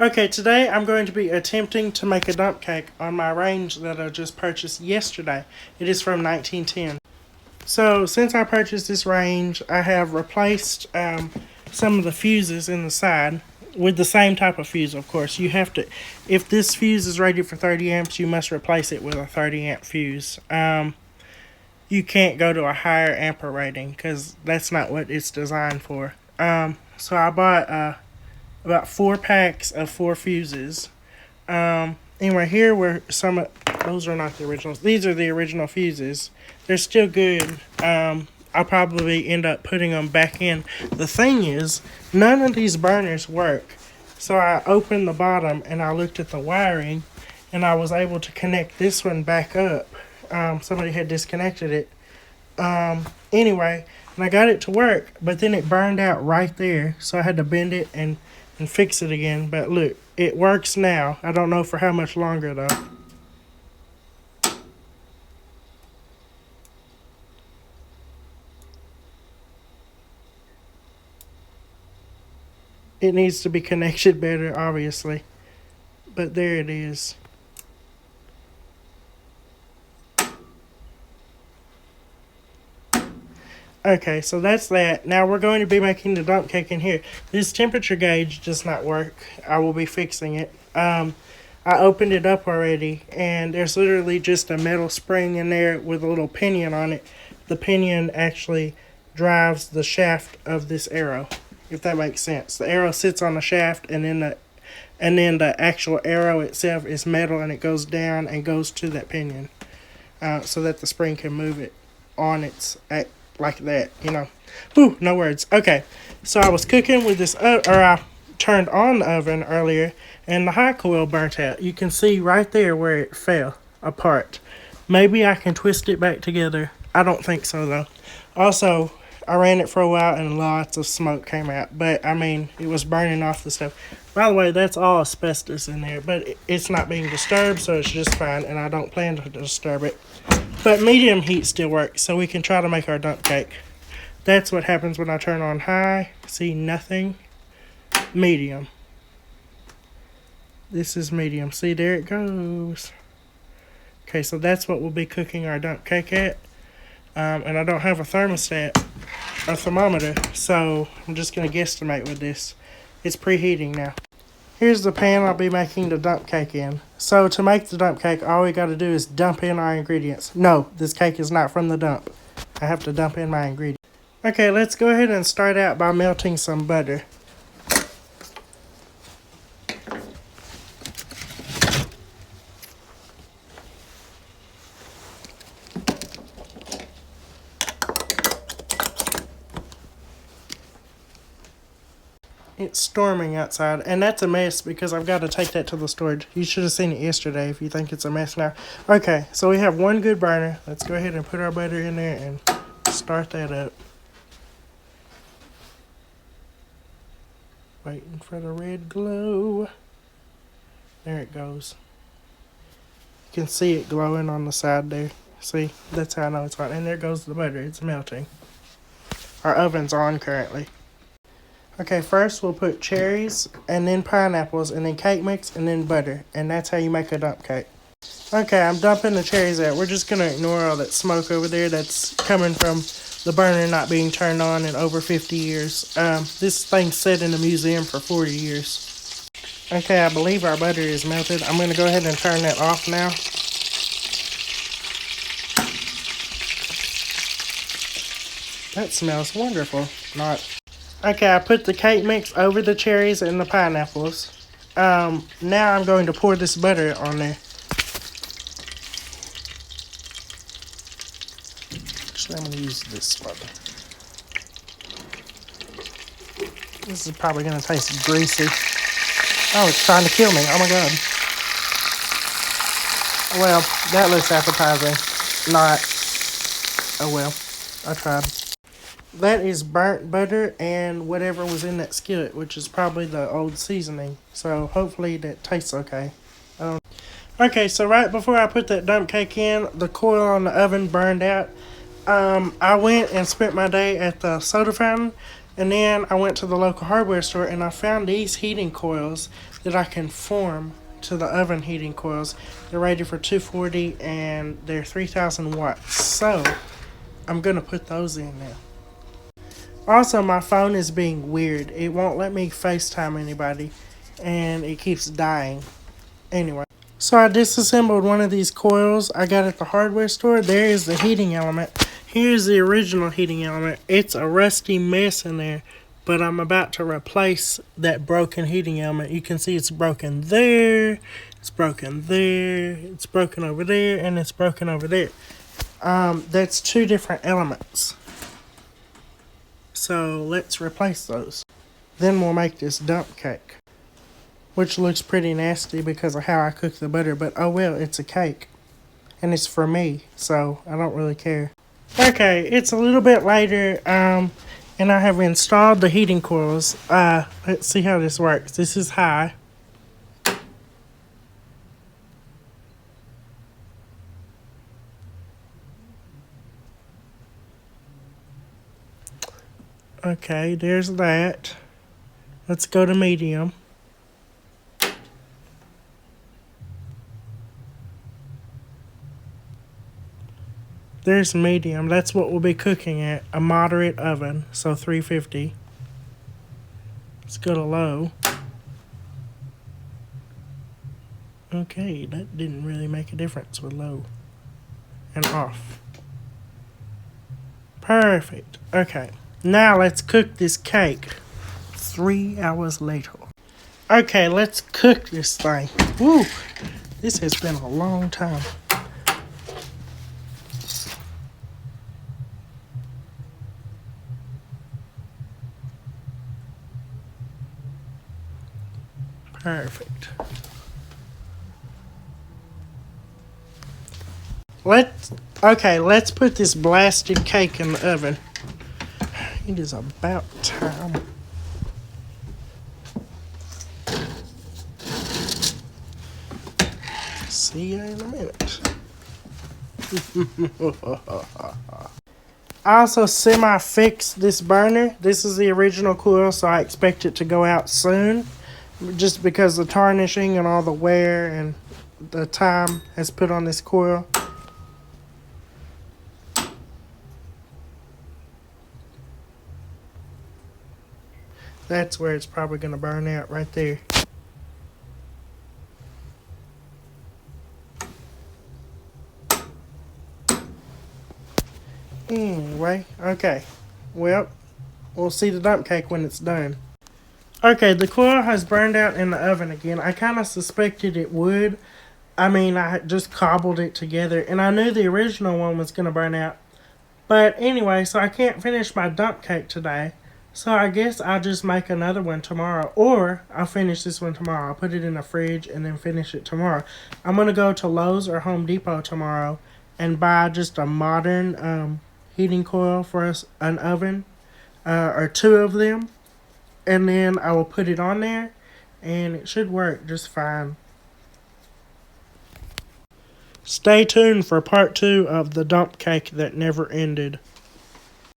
Okay, today I'm going to be attempting to make a dump cake on my range that I just purchased yesterday. It is from 1910. So, since I purchased this range, I have replaced some of the fuses in the side with the same type of fuse, of course. You have to, if this fuse is rated for 30 amps, you must replace it with a 30 amp fuse. You can't go to a higher ampere rating because that's not what it's designed for. So I bought about 4 packs of 4 fuses. Anyway, here were some of those are not the originals. These are the original fuses. They're still good. I'll probably end up putting them back in. The thing is, none of these burners work. So I opened the bottom and I looked at the wiring, and I was able to connect this one back up. Somebody had disconnected it. Anyway, and I got it to work, but then it burned out right there, so I had to bend it and fix it again. But look, it works now. I don't know for how much longer though. It needs to be connected better, obviously, but there it is. Okay, so that's that. Now we're going to be making the dump cake in here. This temperature gauge does not work. I will be fixing it. I opened it up already, and there's literally just a metal spring in there with a little pinion on it. The pinion actually drives the shaft of this arrow, if that makes sense. The arrow sits on the shaft, and then the actual arrow itself is metal, and it goes down and goes to that pinion, so that the spring can move it on its like that, Whew, no words. Okay, so I was cooking with this, I turned on the oven earlier, and the high coil burnt out. You can see right there where it fell apart. Maybe I can twist it back together. I don't think so, though. Also, I ran it for a while, and lots of smoke came out. But, I mean, it was burning off the stuff. By the way, that's all asbestos in there, but it's not being disturbed, so it's just fine, and I don't plan to disturb it. But medium heat still works, so we can try to make our dump cake. That's what happens when I turn on high. See, nothing. Medium. This is medium. See, there it goes. Okay, so that's what we'll be cooking our dump cake at. And I don't have a thermostat, a thermometer, so I'm just going to guesstimate with this. It's preheating now. Here's the pan I'll be making the dump cake in. So to make the dump cake, all we got to do is dump in our ingredients. No, this cake is not from the dump. I have to dump in my ingredients. Okay, let's go ahead and start out by melting some butter. It's storming outside, and that's a mess because I've got to take that to the storage. You should have seen it yesterday if you think it's a mess now. Okay, so we have one good burner. Let's go ahead and put our butter in there and start that up. Waiting for the red glow. There it goes. You can see it glowing on the side there. See, that's how I know it's hot. And there goes the butter. It's melting. Our oven's on currently. Okay, first we'll put cherries, and then pineapples, and then cake mix, and then butter. And that's how you make a dump cake. Okay, I'm dumping the cherries out. We're just going to ignore all that smoke over there that's coming from the burner not being turned on in over 50 years. This thing's set in a museum for 40 years. Okay, I believe our butter is melted. I'm going to go ahead and turn that off now. That smells wonderful. Not. Okay, I put the cake mix over the cherries and the pineapples. Now I'm going to pour this butter on there. Actually, I'm going to use this butter. This is probably going to taste greasy. Oh, it's trying to kill me. Oh my god. Well, that looks appetizing. Not. Oh well. I tried. That is burnt butter and whatever was in that skillet, which is probably the old seasoning. So hopefully that tastes okay. Okay, so right before I put that dump cake in, the coil on the oven burned out. I went and spent my day at the soda fountain, And then I went to the local hardware store and I found these heating coils that I can form to the oven heating coils. They're rated for 240 and they're 3,000 watts. So I'm going to put those in now. Also, my phone is being weird. It won't let me FaceTime anybody and it keeps dying. Anyway. So I disassembled one of these coils I got at the hardware store. There is the heating element. Here's the original heating element. It's a rusty mess in there, but I'm about to replace that broken heating element. You can see it's broken there, it's broken there, it's broken over there, and it's broken over there. That's two different elements. So let's replace those. Then we'll make this dump cake, which looks pretty nasty because of how I cook the butter, but oh well, it's a cake. And it's for me, so I don't really care. Okay, it's a little bit later, and I have installed the heating coils. Let's see how this works. This is high. Okay, there's that. Let's go to medium. There's medium. That's what we'll be cooking at. A moderate oven, so 350. Let's go to low. Okay, that didn't really make a difference with low. And off. Perfect. Okay, now let's cook this cake. 3 hours later. Okay, let's cook this thing. Woo! This has been a long time. Perfect. Let's put this blasted cake in the oven. It is about time. See you in a minute. I also semi-fixed this burner. This is the original coil, so I expect it to go out soon. Just because the tarnishing and all the wear and the time has put on this coil. That's where it's probably going to burn out right there. Anyway, okay. Well, we'll see the dump cake when it's done. Okay, the coil has burned out in the oven again. I kind of suspected it would. I mean, I just cobbled it together, and I knew the original one was going to burn out. But anyway, so I can't finish my dump cake today. So I guess I'll just make another one tomorrow. Or I'll finish this one tomorrow. I'll put it in the fridge and then finish it tomorrow. I'm going to go to Lowe's or Home Depot tomorrow and buy just a modern heating coil for us, an oven, or two of them. And then I will put it on there, and it should work just fine. Stay tuned for part 2 of the dump cake that never ended.